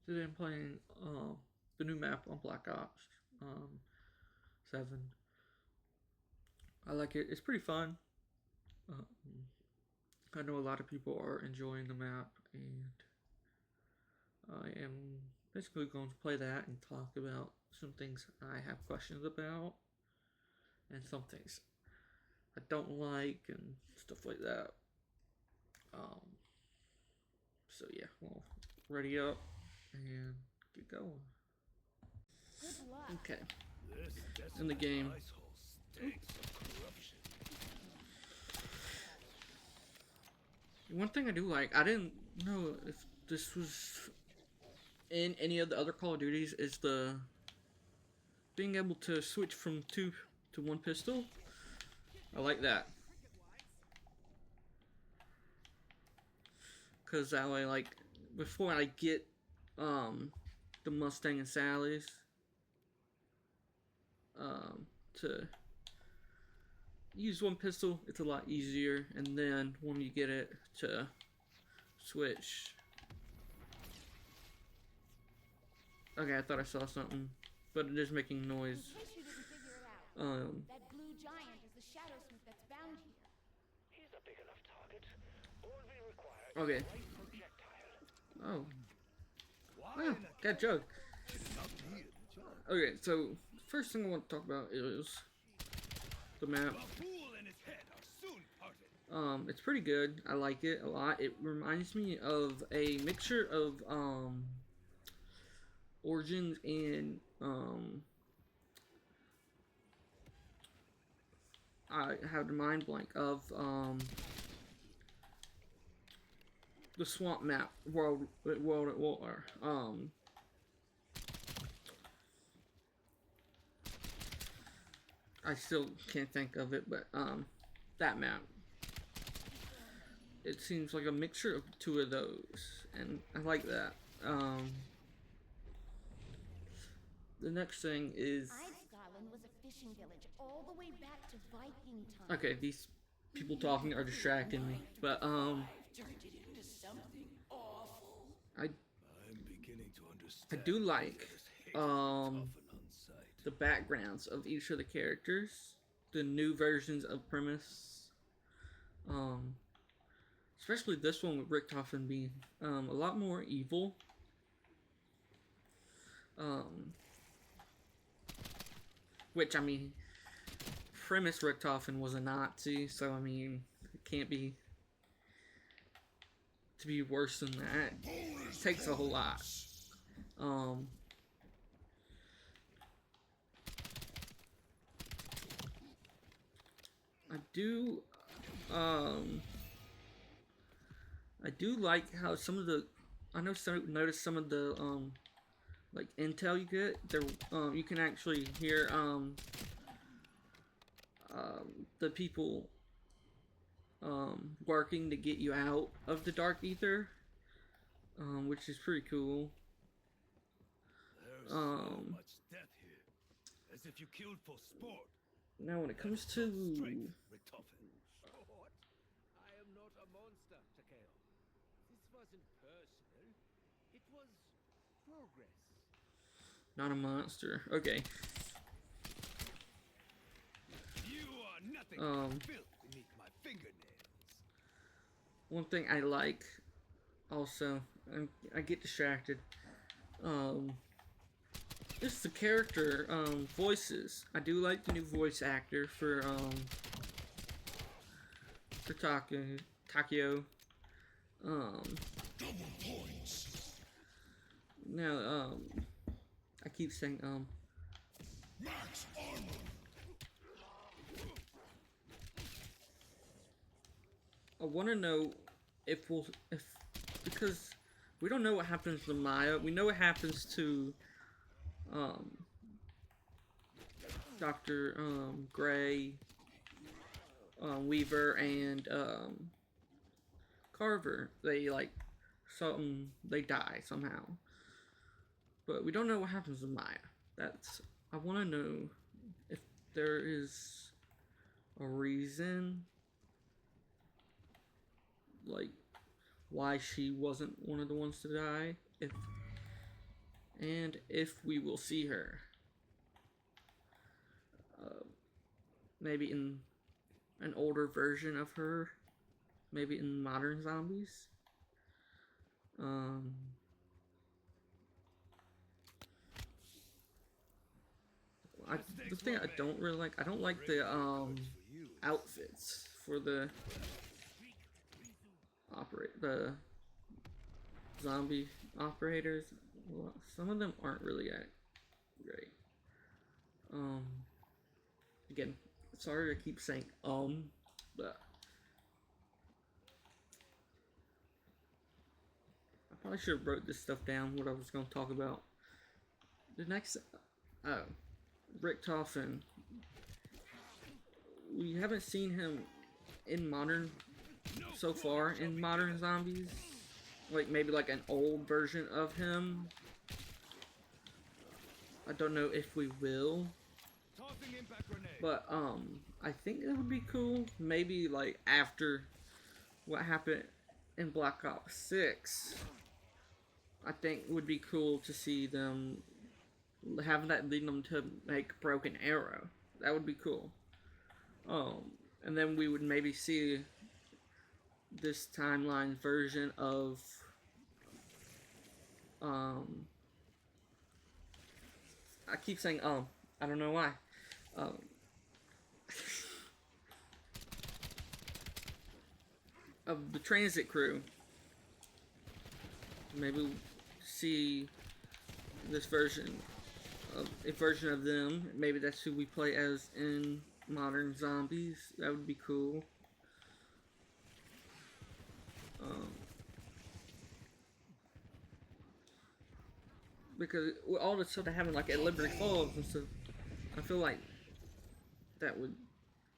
Today I'm playing the new map on Black Ops 7. I like it. It's pretty fun. Um, I know a lot of people are enjoying the map, and I am basically going to play that and talk about some things I have questions about, and some things I don't like, and stuff like that. Um, so yeah, well, ready up and get going. Okay, in the game. One thing I do like, I didn't know if this was in any of the other Call of Duties, is the being able to switch from two to one pistol. I like that. Because that way, like, before I get the Mustang and Sally's, to use one pistol, it's a lot easier. And then when you get it, to switch. Okay, I thought I saw something, but it is making noise. That blue giant is the shadow smith that's bound here. He's a big enough target. All we require is Okay. the right projectile. Oh. Wow, got Jug. Okay, so first thing I want to talk about is the map. It's pretty good. I like it a lot. It reminds me of a mixture of Origins and I have the mind blank of the swamp map, World at War. I still can't think of it, but that map. It seems like a mixture of two of those, and I like that. The next thing is, Scotland was a fishing village all the way back to Viking times. okay, these people talking are distracting me, but Turned it into something awful. I I'm beginning to understand. do like the backgrounds of each of the characters, the new versions of Primus, especially this one with Richtofen being a lot more evil. Which, I mean, Primus Richtofen was a Nazi, so I mean, it can't be to be worse than that. It takes a whole lot. I do like how some of the, notice some of the like intel you get there. You can actually hear the people working to get you out of the dark ether, which is pretty cool. There's so much death here, as if you killed for sport. Now when it comes to Strength, Richtofen. Short. I am not a monster, Takeo. This wasn't personal. It was progress. not a monster, okay. You are nothing but filth beneath my fingernails. One thing I like, also, I get distracted. Just the character voices. I do like the new voice actor for Takeo. Double points. Now I keep saying Max armor. I want to know if because we don't know what happens to Maya. We know what happens to Dr. Gray, Weaver, and Carver. They they die somehow. But we don't know what happens to Maya. I want to know if there is a reason, like, why she wasn't one of the ones to die. If and if we will see her. Maybe in an older version of her. Maybe in Modern Zombies. The thing I don't really like, I don't like the outfits for the zombie operators. Well, some of them aren't really that great. Again, sorry to keep saying but I probably should have wrote this stuff down, what I was going to talk about. The next, Richtofen. We haven't seen him in modern, so far, in Modern Zombies. Like, maybe like an old version of him. I don't know if we will. But, I think that would be cool. Maybe, like, after what happened in Black Ops 6. I think would be cool to see them having that leading them to make Broken Arrow. That would be cool. And then we would maybe see this timeline version of I keep saying I don't know why. Of the transit crew. Maybe we'll see this version of a version of them. Maybe that's who we play as in Modern Zombies. That would be cool. Because with all the stuff that happened, like at Liberty Falls and stuff, I feel like that would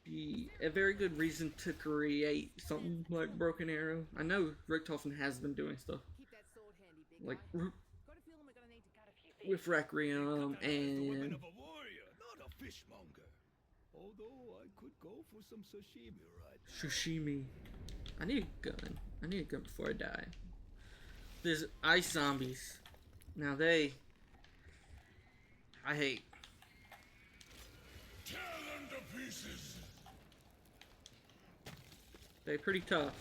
be a very good reason to create something like Broken Arrow. I know Richtofen has been doing stuff Keep that sword handy, big like guy. Got a feeling we're gonna need to cut a few things. with Requiem The weapon and of a warrior, not a fishmonger. Although I could go for some sashimi right now. Sushimi. I need a gun. I need a gun before I die. There's ice zombies. Now I hate. Tear them to pieces. They're pretty tough.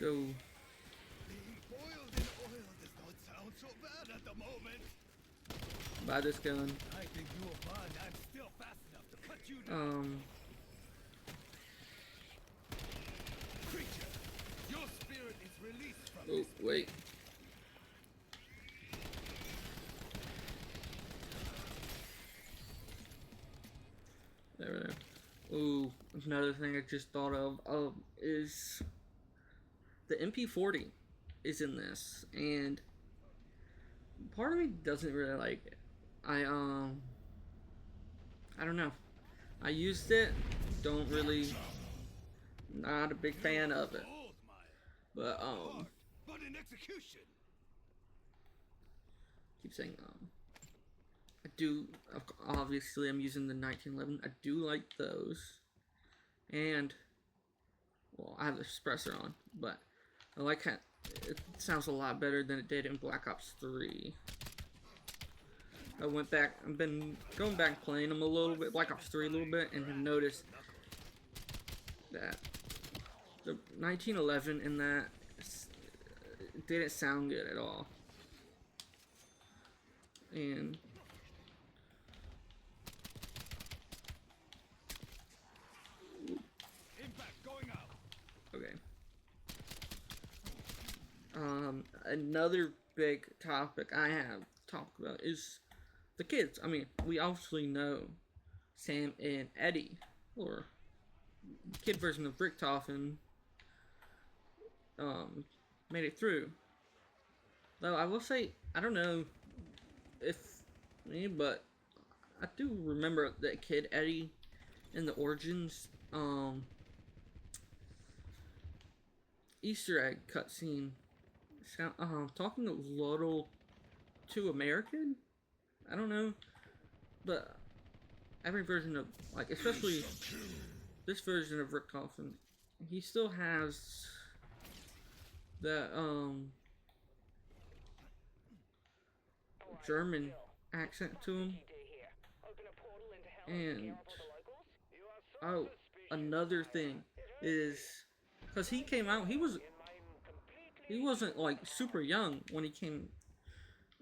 Go. Being boiled in oil does not sound so bad at the moment. Buy this gun. I think you will find I'm still fast enough to cut you down. Creature, your spirit is released from Oh, this. wait. There. Ooh, another thing I just thought of is the MP40 is in this, and part of me doesn't really like it. I don't know. I used it, don't really, not a big fan of it. Old, my But but in execution. keep saying I do. Obviously, I'm using the 1911. I do like those, and well, I have the suppressor on, but I like how it sounds a lot better than it did in Black Ops 3. I went back. I've been going back playing them a little bit, Black Ops 3 a little bit, and have noticed that the 1911 in that it didn't sound good at all. And Impact going out. okay. Another big topic I have talked about is the kids. I mean, we obviously know Sam and Eddie, or the kid version of Richtofen, made it through. Though I will say, I don't know if me, but I do remember that kid Eddie in the Origins Easter egg cutscene. Talking a little too American. I don't know, but every version of, like, especially this version of Richtofen, he still has that German accent to him. And oh, another thing is because he came out, he wasn't like super young when he came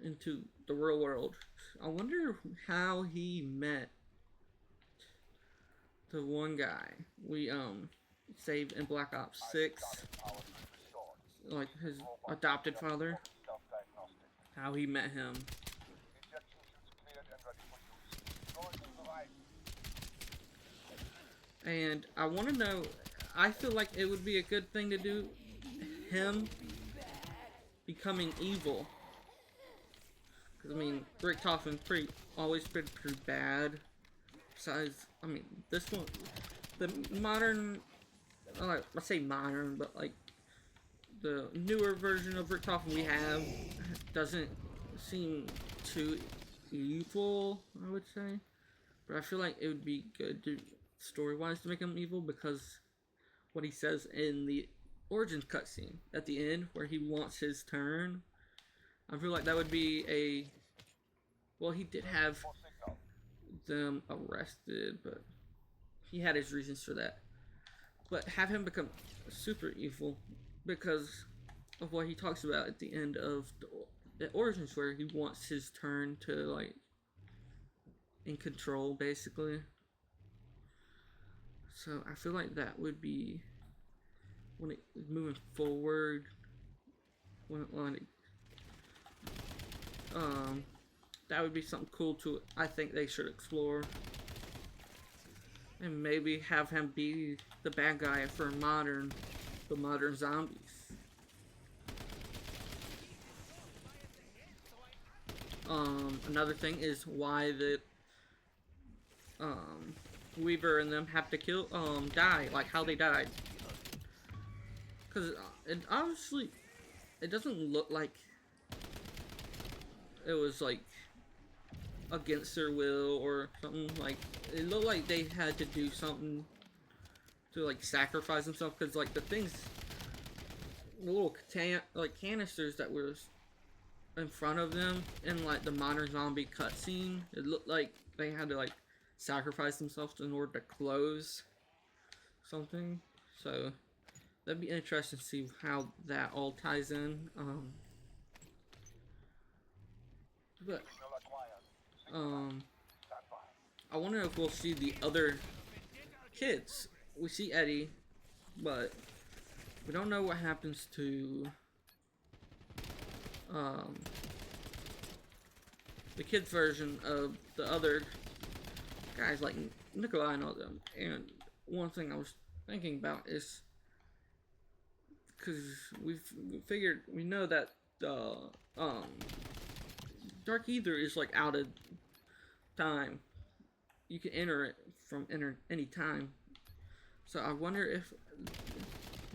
into the real world. I wonder how he met the one guy we saved in Black Ops 6, like his adopted father. How he met him. And I want to know, I feel like it would be a good thing to do him becoming evil. Because, I mean, Richtofen's always been pretty bad. Besides, I mean, this one, the modern, I say modern, but like, the newer version of Richtofen we have doesn't seem too evil, I would say. But I feel like it would be good to, story-wise, to make him evil, because what he says in the Origins cutscene at the end, where he wants his turn, I feel like that would be a... Well, he did have them arrested, but he had his reasons for that. But have him become super evil because of what he talks about at the end of the Origins, where he wants his turn to, like, in control, basically. So I feel like that would be, when it moving forward, that would be something cool to, I think they should explore. And maybe have him be the bad guy for the modern zombies. Another thing is why the Weaver and them have to die, like how they died. Because it obviously, it doesn't look like it was like against their will or something. Like, it looked like they had to do something to like sacrifice themselves, because like the things, the little canisters that were in front of them in like the modern zombie cutscene, it looked like they had to like sacrifice themselves in order to close something. So that'd be interesting to see how that all ties in. But I wonder if we'll see the other kids. We see Eddie, but we don't know what happens to the kids version of the other guys like Nikolai and all them. And one thing I was thinking about is, because we know that Dark Ether is like out of time. You can enter any time. So I wonder if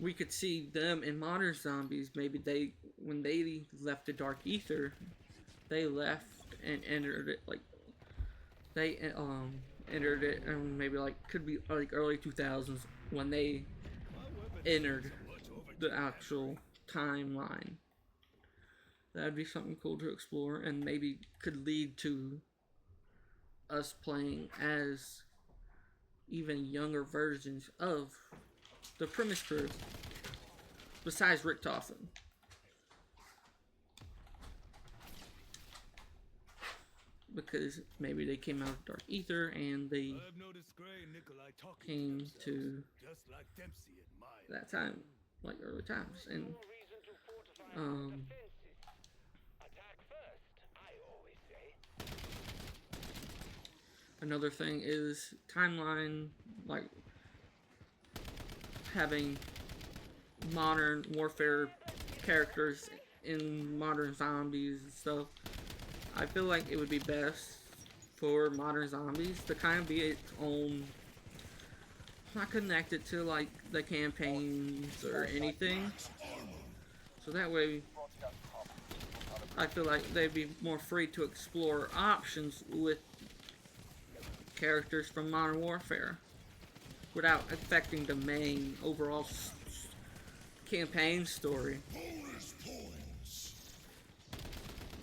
we could see them in modern zombies. Maybe when they left the Dark Ether, they left and entered it, like they entered it, and maybe like could be like early 2000s when they entered the actual timeline. That'd be something cool to explore, and maybe could lead to us playing as even younger versions of the premise crew, besides Richtofen. Because maybe they came out of Dark Ether and they came to that time, like early times, and another thing is timeline, like having modern warfare characters in modern zombies and stuff. I feel like it would be best for modern zombies to kind of be its own, not connected to like the campaigns or anything. So that way, I feel like they'd be more free to explore options with characters from Modern Warfare, without affecting the main overall campaign story.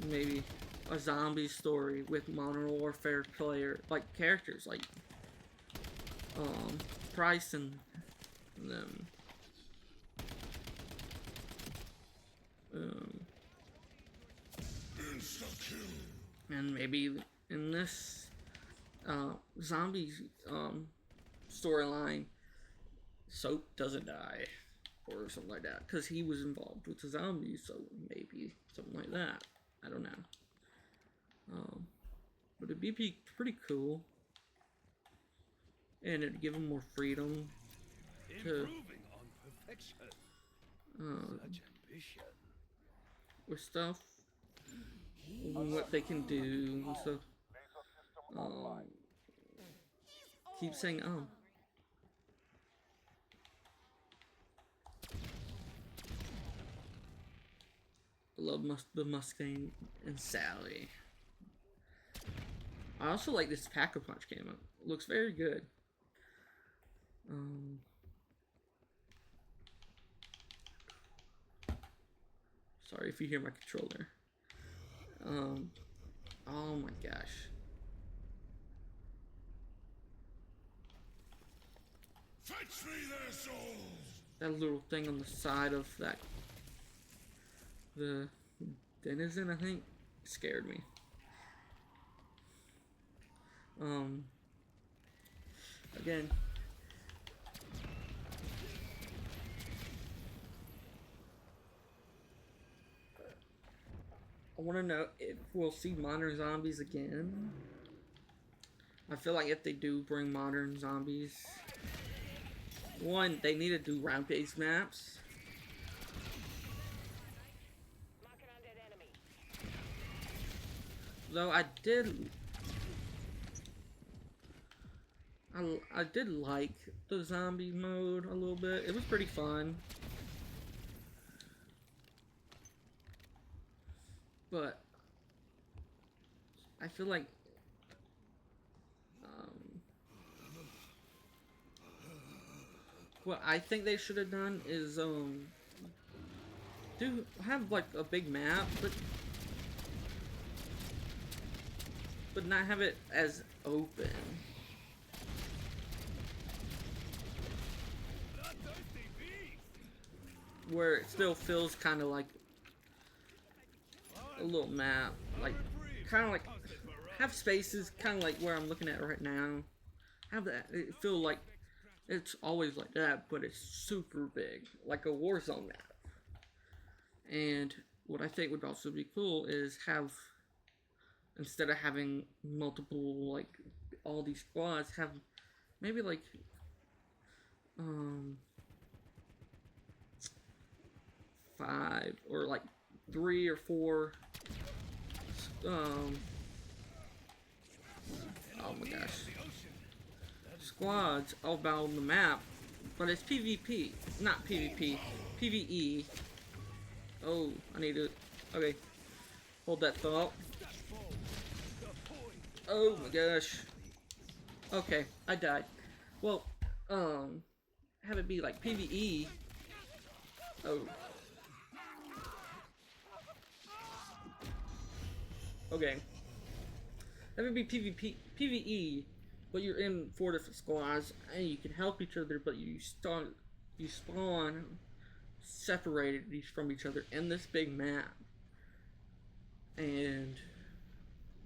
Maybe a zombie story with Modern Warfare characters like Price and them. And maybe in this zombies storyline, Soap doesn't die or something like that because he was involved with the zombies, so maybe something like that. I don't know. But it'd be pretty cool, and it'd give him more freedom to Improving on perfection. Such ambition. with stuff, what they can do and stuff. Keep saying I love the Mustang and Sally. I also like this Pack-a-Punch camo. It looks very good. Sorry if you hear my controller. Oh my gosh. Fetch me their souls. That little thing on the side of the denizen, I think, scared me. Again, I want to know if we'll see Modern Zombies again. I feel like if they do bring Modern Zombies, one, they need to do round-based maps. Marking undead enemy. Though I did like the zombie mode a little bit. It was pretty fun. But I feel like what I think they should have done is have like a big map, but not have it as open. Where it still feels kind of like a little map, like kind of like have spaces, kind of like where I'm looking at right now. Have that it feel like it's always like that, but it's super big, like a Warzone map. And what I think would also be cool is have, instead of having multiple like all these squads, have maybe like 5 or like 3 or 4 oh my gosh, squads all about on the map, but it's PvP, not PvP, PvE. Oh, I need to, okay, hold that thought. Oh my gosh. Okay, I died. Well, have it be like PvE. Oh. Okay. Have it be PvE, but you're in 4 different squads, and you can help each other, but you spawn separated from each other in this big map. And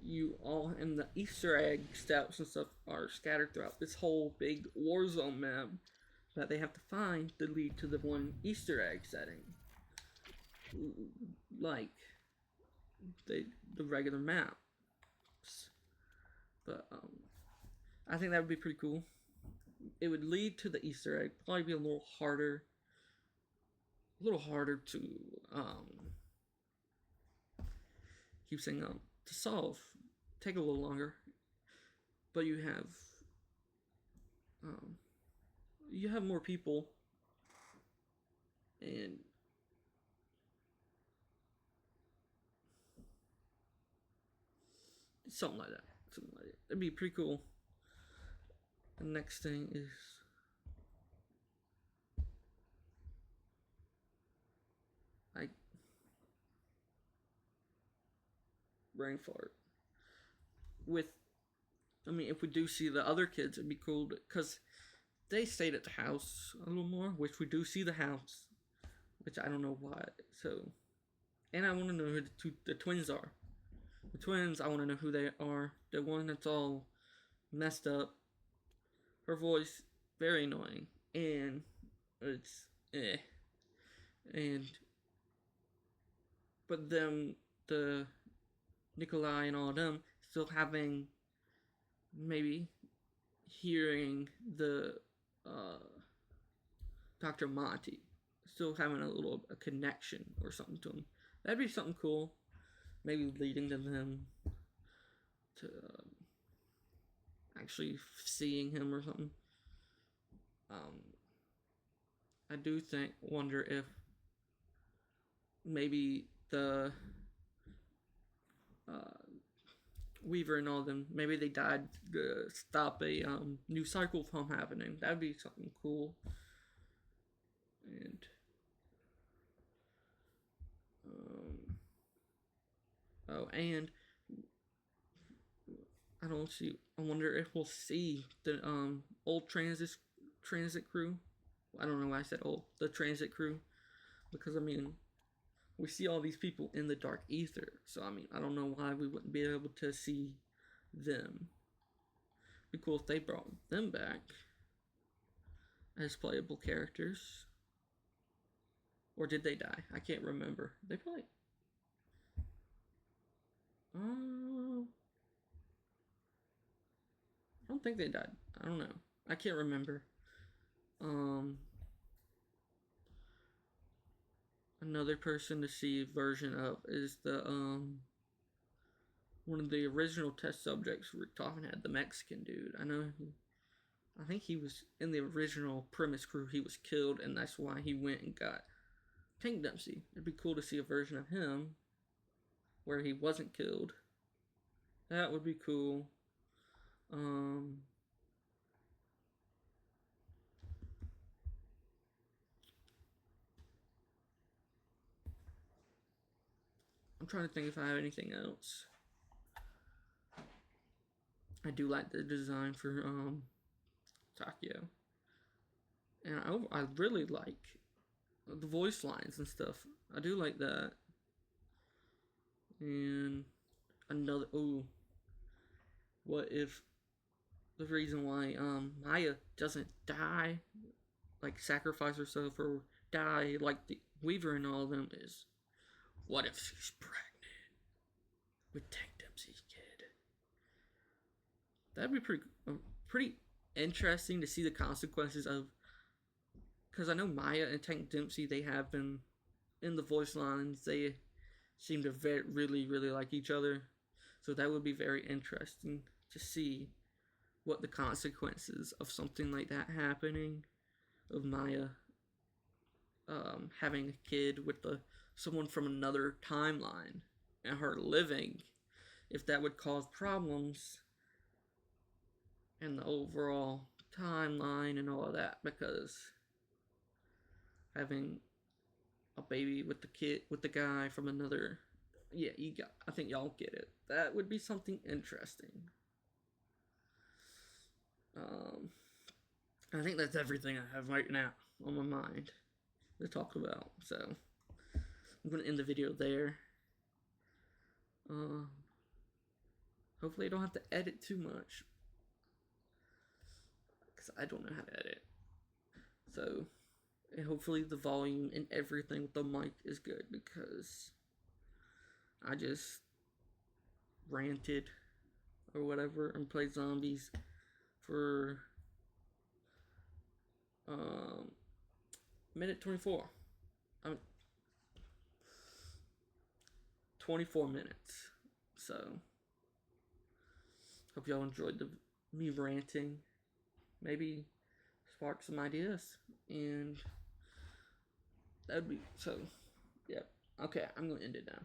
you all, and the Easter egg steps and stuff are scattered throughout this whole big Warzone map that they have to find to lead to the one Easter egg setting. Like the regular maps. But I think that would be pretty cool. It would lead to the Easter egg, probably be a little harder to keep saying to solve, take a little longer, but you have more people, and something like that. It'd be pretty cool. The next thing is brain fart. If we do see the other kids, it'd be cool because they stayed at the house a little more, which we do see the house, which I don't know why. So, and I want to know who the twins are. The twins, I want to know who they are. The one that's all messed up. Her voice, very annoying. And it's, but them, the Nikolai and all of them, still having, maybe, hearing the, Dr. Monty. Still having a connection or something to him. That'd be something cool. Maybe leading to them to actually seeing him or something. I do wonder if maybe the Weaver and all them, maybe they died to stop a new cycle from happening. That'd be something cool. And and I wonder if we'll see the old transit crew. I don't know why I said old. The transit crew, because we see all these people in the dark ether. So I don't know why we wouldn't be able to see them. It'd be cool if they brought them back as playable characters. Or did they die? I can't remember. They probably. I don't think they died. I don't know. I can't remember. Another person to see version of is the one of the original test subjects Rick Toffin had, the Mexican dude. I think he was in the original premise crew. He was killed, and that's why he went and got Tank Dempsey. It'd be cool to see a version of him where he wasn't killed. That would be cool. I'm trying to think if I have anything else. I do like the design for Takio. And I really like the voice lines and stuff. I do like that. And what if the reason why Maya doesn't die, like sacrifice herself or die like the Weaver and all of them, is what if she's pregnant with Tank Dempsey's kid? That'd be pretty interesting to see the consequences of, because I know Maya and Tank Dempsey, they have been in the voice lines, they seem to really like each other, so that would be very interesting to see what the consequences of something like that happening, of Maya having a kid with someone from another timeline and her living, if that would cause problems in the overall timeline and all of that, because having a baby with the guy from another, I think y'all get it. That would be something interesting. I think that's everything I have right now on my mind to talk about. So I'm gonna end the video there. Hopefully I don't have to edit too much, because I don't know how to edit. So, and hopefully the volume and everything with the mic is good, because I just ranted or whatever and played zombies for minute 24. 24 minutes. So hope y'all enjoyed me ranting. Maybe spark some ideas, and that'd be so. Yeah. Okay, I'm gonna end it now.